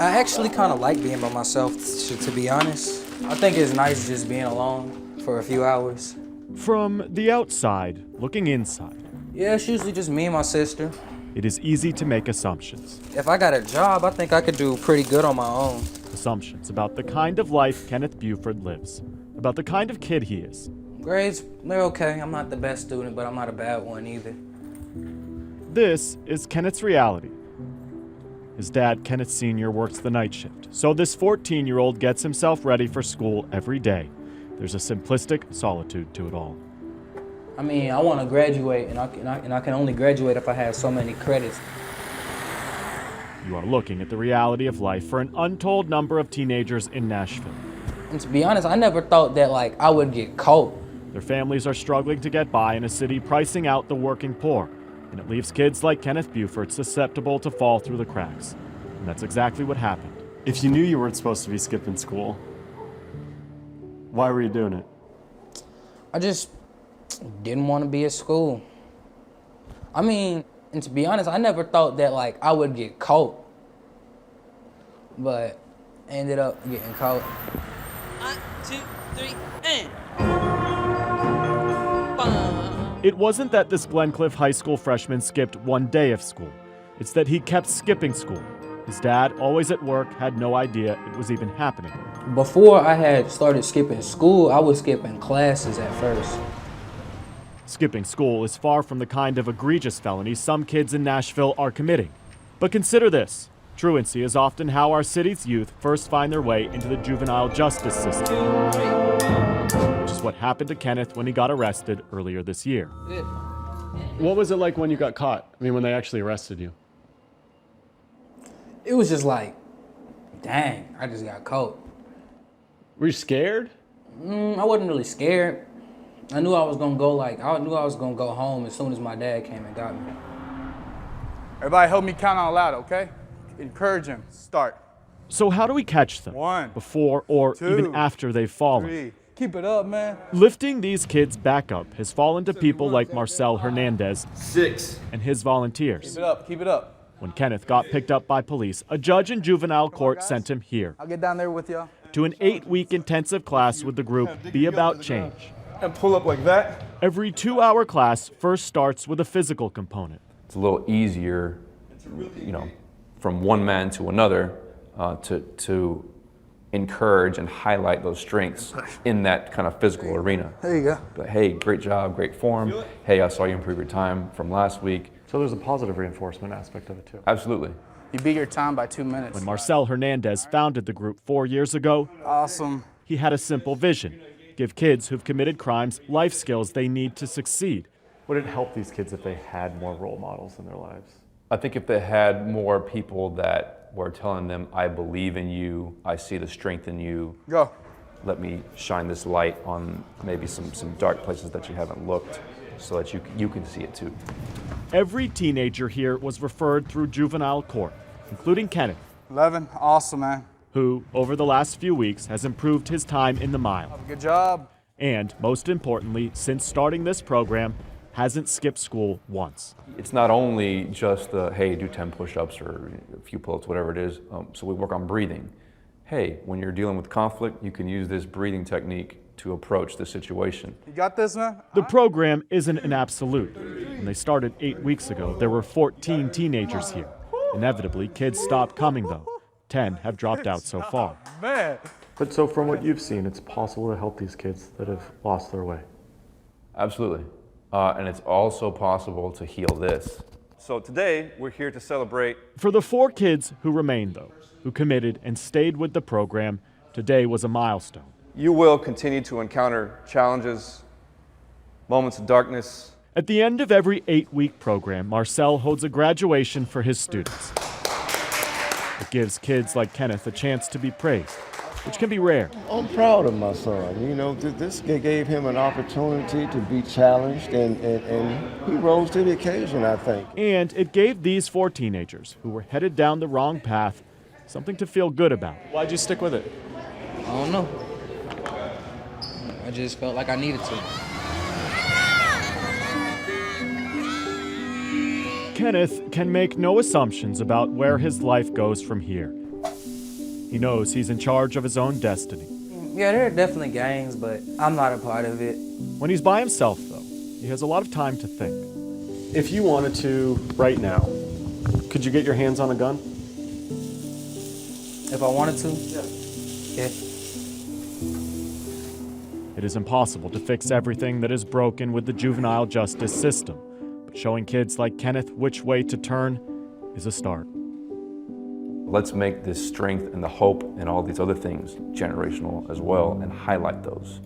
I actually kind of like being by myself, to be honest. I think it's nice just being alone for a few hours. From the outside, looking inside, Yeah, it's usually just me and my sister. it is easy to make assumptions. If I got a job, I think I could do pretty good on my own. Assumptions about the kind of life Kenneth Buford lives, about the kind of kid he is. Grades, they're okay. I'm not the best student, but I'm not a bad one either. This is Kenneth's reality. His dad, Kenneth Sr., works the night shift, so this 14-year-old gets himself ready for school every day. There's a simplistic solitude to it all. I mean, I want to graduate, and I can only graduate if I have so many credits. You are looking at the reality of life for an untold number of teenagers in Nashville. And to be honest, I never thought that I would get caught. Their families are struggling to get by in a city pricing out the working poor, and it leaves kids like Kenneth Buford susceptible to fall through the cracks. And that's exactly what happened. If you knew you weren't supposed to be skipping school, why were you doing it? I just didn't want to be at school. I mean, and to be honest, I never thought that I would get caught. But I ended up getting caught. 1, 2, 3, and. It wasn't that this Glencliff High School freshman skipped one day of school. It's that he kept skipping school. His dad, always at work, had no idea it was even happening. Before I had started skipping school, I was skipping classes at first. Skipping school is far from the kind of egregious felony some kids in Nashville are committing. But consider this. Truancy is often how our city's youth first find their way into the juvenile justice system. Which is what happened to Kenneth when he got arrested earlier this year. What was it like when you got caught? I mean, when they actually arrested you? It was just dang, I just got caught. Were you scared? I wasn't really scared. I knew I was gonna go I knew I was gonna go home as soon as my dad came and got me. Everybody help me count out loud, okay? Encourage him. Start. So how do we catch them? 1, before or 2, even after they've fallen? 3. Keep it up, man. Lifting these kids back up has fallen to people like Marcel Hernandez 6. and his volunteers. Keep it up, keep it up. When Kenneth got picked up by police, a judge in juvenile court sent him here I'll get down there with y'all. to an 8-week intensive class with the group Be About Change. And pull up like that. Every 2-hour class first starts with a physical component. It's a little easier, from one man to another, to encourage and highlight those strengths in that kind of physical arena. There you go. But hey, great job, great form. Hey, I saw you improve your time from last week. So there's a positive reinforcement aspect of it too. Absolutely. You beat your time by 2 minutes. When Marcel Hernandez founded the group 4 years ago, Awesome. he had a simple vision: give kids who've committed crimes life skills they need to succeed. Would it help these kids if they had more role models in their lives? I think if they had more people that were telling them, I believe in you, I see the strength in you. Go. Let me shine this light on maybe some dark places that you haven't looked so that you can see it too. Every teenager here was referred through juvenile court, including Kenneth, 11. Awesome, man. who, over the last few weeks, has improved his time in the mile. Good job. And, most importantly, since starting this program, hasn't skipped school once. It's not only just the, hey, do 10 push-ups or a few pull-ups, whatever it is. So we work on breathing. Hey, when you're dealing with conflict, you can use this breathing technique to approach the situation. You got this, man? The program isn't an absolute. When they started 8 weeks ago, there were 14 teenagers here. Inevitably, kids stopped coming, though. 10 have dropped out so far. Man. But so from what you've seen, it's possible to help these kids that have lost their way. Absolutely. And it's also possible to heal this. So today, we're here to celebrate. For the 4 kids who remained, though, who committed and stayed with the program, today was a milestone. You will continue to encounter challenges, moments of darkness. At the end of every 8-week program, Marcel holds a graduation for his students. It gives kids like Kenneth a chance to be praised, which can be rare. I'm proud of my son. You know, this gave him an opportunity to be challenged, and he rose to the occasion, I think. And it gave these 4 teenagers, who were headed down the wrong path, something to feel good about. Why'd you stick with it? I don't know. I just felt like I needed to. Kenneth can make no assumptions about where his life goes from here. He knows he's in charge of his own destiny. Yeah, there are definitely gangs, but I'm not a part of it. When he's by himself, though, he has a lot of time to think. If you wanted to, right now, could you get your hands on a gun? If I wanted to? Yeah. It is impossible to fix everything that is broken with the juvenile justice system, but showing kids like Kenneth which way to turn is a start. Let's make this strength and the hope and all these other things generational as well and highlight those.